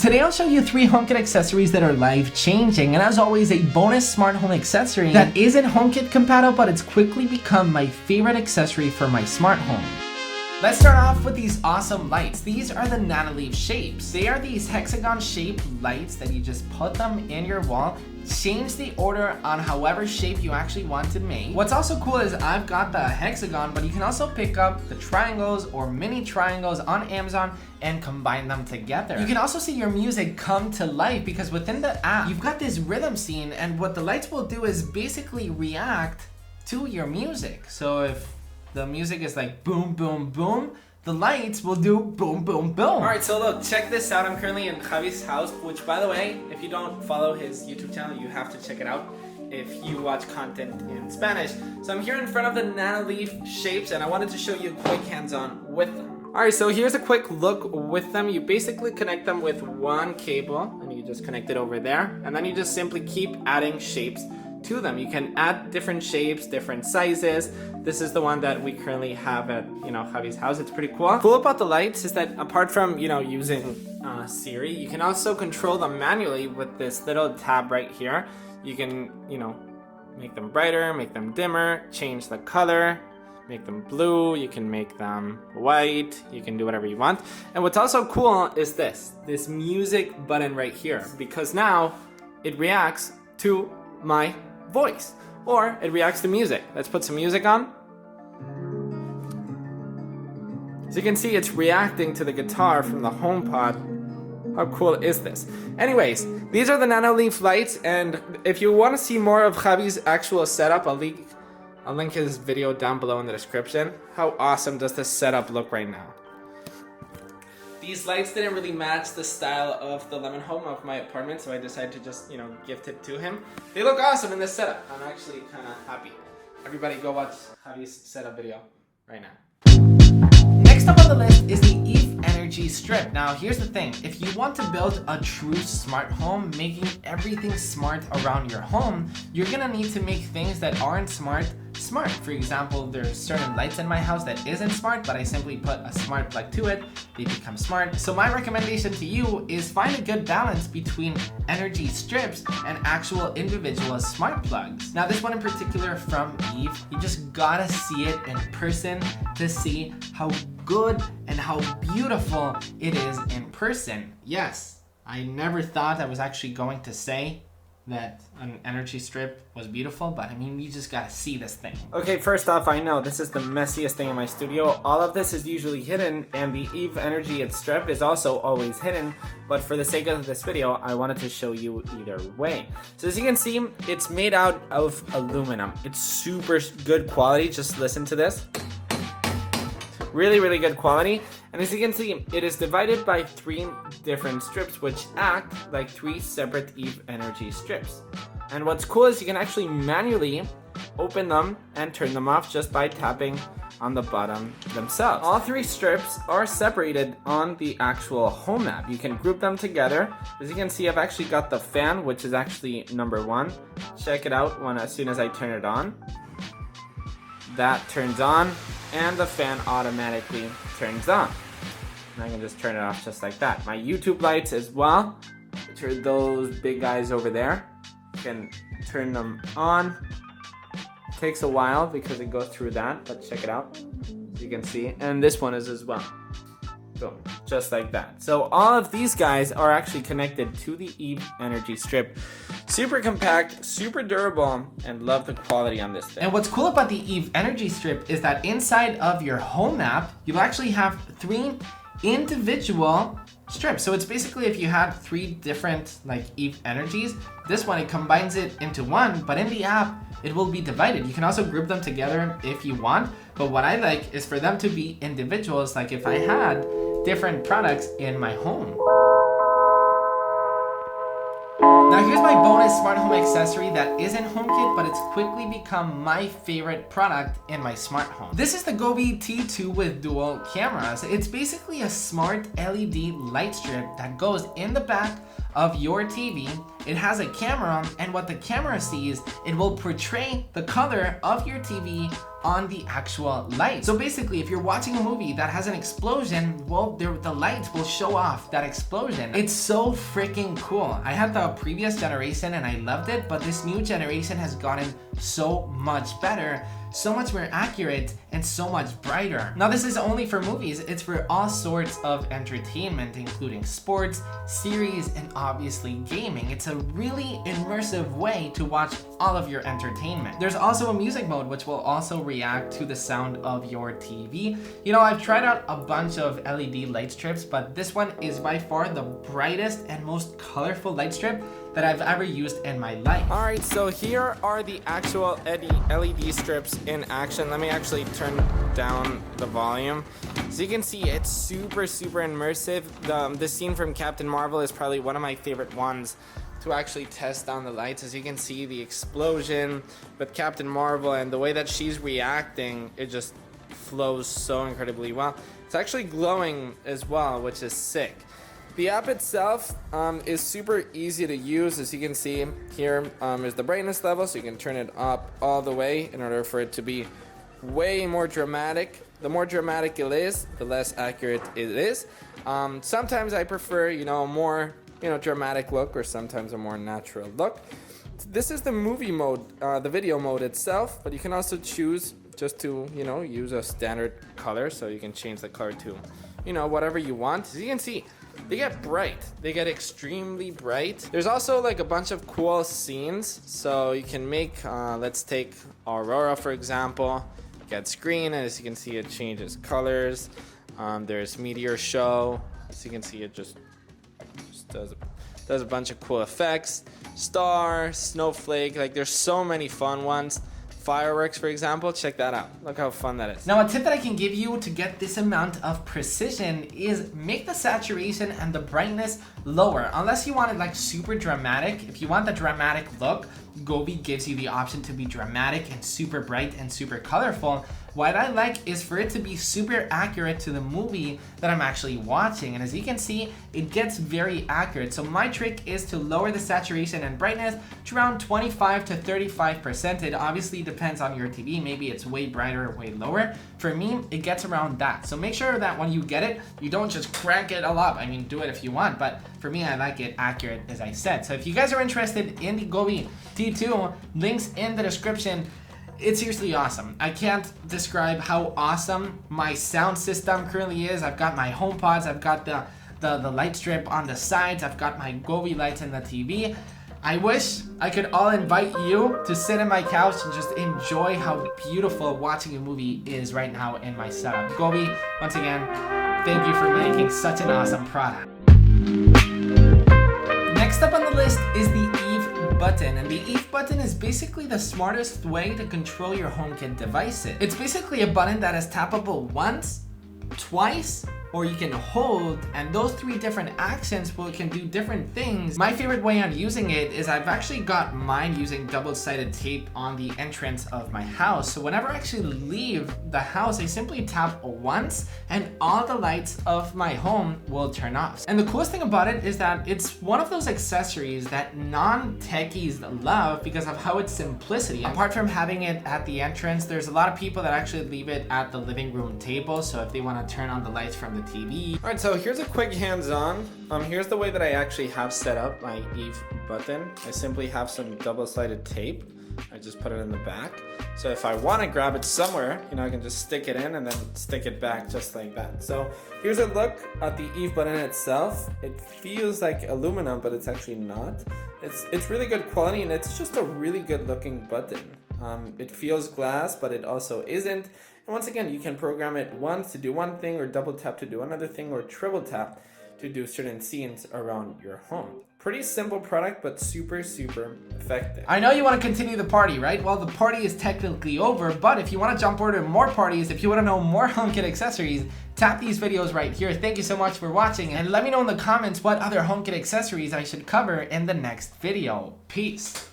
Today I'll show you 3 HomeKit accessories that are life-changing, and as always, a bonus smart home accessory that isn't HomeKit compatible, but it's quickly become my favorite accessory for my smart home. Let's start off with these awesome lights. These are the Nanoleaf shapes. They are these hexagon-shaped lights that you just put them in your wall, change the order on however shape you actually want to make. What's also cool is I've got the hexagon, but you can also pick up the triangles or mini triangles on Amazon and combine them together. You can also see your music come to life because within the app, you've got this rhythm scene, and what the lights will do is basically react to your music. So if the music is like boom, boom, boom, the lights will do boom, boom, boom. All right, so look, check this out. I'm currently in Javi's house, which by the way, if you don't follow his YouTube channel, you have to check it out if you watch content in Spanish. So I'm here in front of the Nanoleaf shapes, and I wanted to show you a quick hands-on with them. All right, so here's a quick look with them. You basically connect them with one cable, and you just connect it over there, and then you just simply keep adding shapes to them. You can add different shapes, different sizes. This is the one that we currently have at, Javi's house. It's pretty cool. Cool about the lights is that apart from, using Siri, you can also control them manually with this little tab right here. You can, make them brighter, make them dimmer, change the color, make them blue, you can make them white, you can do whatever you want. And what's also cool is this music button right here, because now it reacts to my voice, or it reacts to music. Let's put some music on. So you can see it's reacting to the guitar from the HomePod. How cool is this? Anyways, these are the Nanoleaf lights, and if you want to see more of Javi's actual setup, I'll link his video down below in the description. How awesome does this setup look right now? These lights didn't really match the style of the lemon home of my apartment, so I decided to just, gift it to him. They look awesome in this setup. I'm actually kind of happy. Everybody go watch Javi's setup video right now. Next up on the list is the Eve Energy Strip. Now, here's the thing. If you want to build a true smart home, making everything smart around your home, you're gonna need to make things that aren't smart. For example, there's certain lights in my house that isn't smart, but I simply put a smart plug to it, they become smart. So my recommendation to you is find a good balance between energy strips and actual individual smart plugs. Now this one in particular from Eve, you just gotta see it in person to see how good and how beautiful it is in person. Yes, I never thought I was actually going to say that an energy strip was beautiful, but I mean, you just gotta see this thing. Okay, first off, I know this is the messiest thing in my studio. All of this is usually hidden, and the Eve Energy strip is also always hidden, but for the sake of this video, I wanted to show you either way. So as you can see, it's made out of aluminum. It's super good quality. Just listen to this. Really, really good quality. And as you can see, it is divided by 3 different strips, which act like 3 separate Eve Energy strips. And what's cool is you can actually manually open them and turn them off just by tapping on the bottom themselves. All 3 strips are separated on the actual home app. You can group them together. As you can see, I've actually got the fan, which is actually number 1. Check it out as soon as I turn it on. That turns on, and the fan automatically turns on. And I can just turn it off just like that. My YouTube lights as well, which are those big guys over there. You can turn them on. It takes a while because it goes through that, but check it out. As you can see, and this one is as well. Boom, just like that. So all of these guys are actually connected to the Eve Energy Strip. Super compact, super durable, and love the quality on this thing. And what's cool about the Eve Energy Strip is that inside of your home app, you'll actually have 3 individual strips. So it's basically if you had 3 different Eve Energies, this one, it combines it into one, but in the app, it will be divided. You can also group them together if you want, but what I like is for them to be individuals, like if I had different products in my home. Now here's my bonus smart home accessory that isn't HomeKit, but it's quickly become my favorite product in my smart home. This is the Gobi T2 with dual cameras. It's basically a smart LED light strip that goes in the back of your TV. It has a camera, and what the camera sees, it will portray the color of your TV on the actual light. So basically, if you're watching a movie that has an explosion, well, the lights will show off that explosion. It's so freaking cool. I had the previous generation and I loved it, but this new generation has gotten so much better, so much more accurate, and so much brighter. Now, this is only for movies. It's for all sorts of entertainment, including sports, series, and obviously gaming. It's a really immersive way to watch all of your entertainment. There's also a music mode, which will also react to the sound of your TV. You know, I've tried out a bunch of LED light strips, but this one is by far the brightest and most colorful light strip that I've ever used in my life. All right, so here are the actual LED strips in action. Let me actually turn down the volume. So you can see it's super immersive. The scene from Captain Marvel is probably one of my favorite ones to actually test on the lights. As you can see, the explosion with Captain Marvel and the way that she's reacting, it just flows so incredibly well. It's actually glowing as well, which is sick. The app itself is super easy to use. As you can see here is the brightness level, so you can turn it up all the way in order for it to be way more dramatic. The more dramatic it is, the less accurate it is. Sometimes I prefer, a more, dramatic look, or sometimes a more natural look. This is the movie mode, the video mode itself, but you can also choose just to, use a standard color, so you can change the color to, whatever you want. As you can see, they get bright. They get extremely bright. There's also like a bunch of cool scenes. So you can make, let's take Aurora, for example. Gets green, and as you can see, it changes colors. There's Meteor Show. As you can see, it just does a bunch of cool effects. Star, Snowflake, like there's so many fun ones. Fireworks, for example, check that out. Look how fun that is. Now, a tip that I can give you to get this amount of precision is make the saturation and the brightness lower. Unless you want it like super dramatic. If you want the dramatic look, Gobi gives you the option to be dramatic and super bright and super colorful. What I like is for it to be super accurate to the movie that I'm actually watching. And as you can see, it gets very accurate. So my trick is to lower the saturation and brightness to around 25 to 35%. It obviously depends on your TV. Maybe it's way brighter or way lower. For me, it gets around that. So make sure that when you get it, you don't just crank it all up. I mean, do it if you want, but for me, I like it accurate, as I said. So if you guys are interested in the Gobi T2, links in the description. It's seriously awesome. I can't describe how awesome my sound system currently is. I've got my HomePods, I've got the light strip on the sides, I've got my Gobi lights in the TV. I wish I could all invite you to sit in my couch and just enjoy how beautiful watching a movie is right now in my setup. Gobi, once again, thank you for making such an awesome product. Next up on the list is the button, and the Eve button is basically the smartest way to control your HomeKit devices. It's basically a button that is tappable once, twice, or you can hold, and those three different actions can do different things. My favorite way on using it is I've actually got mine using double-sided tape on the entrance of my house. So whenever I actually leave the house, I simply tap once and all the lights of my home will turn off. And the coolest thing about it is that it's one of those accessories that non-techies love because of how its simplicity. Apart from having it at the entrance, there's a lot of people that actually leave it at the living room table. So if they want to turn on the lights from the TV. All right, so here's a quick hands-on. Here's the way that I actually have set up my Eve button. I simply have some double-sided tape. I just put it in the back. So if I want to grab it somewhere, I can just stick it in and then stick it back just like that. So here's a look at the Eve button itself. It feels like aluminum, but it's actually not. It's really good quality, and it's just a really good looking button. It feels glass, but it also isn't. And once again, you can program it once to do one thing, or double tap to do another thing, or triple tap to do certain scenes around your home. Pretty simple product, but super effective. I know you want to continue the party, right? Well, the party is technically over, but if you want to jump over to more parties, if you want to know more HomeKit accessories, tap these videos right here. Thank you so much for watching, and let me know in the comments what other HomeKit accessories I should cover in the next video. Peace.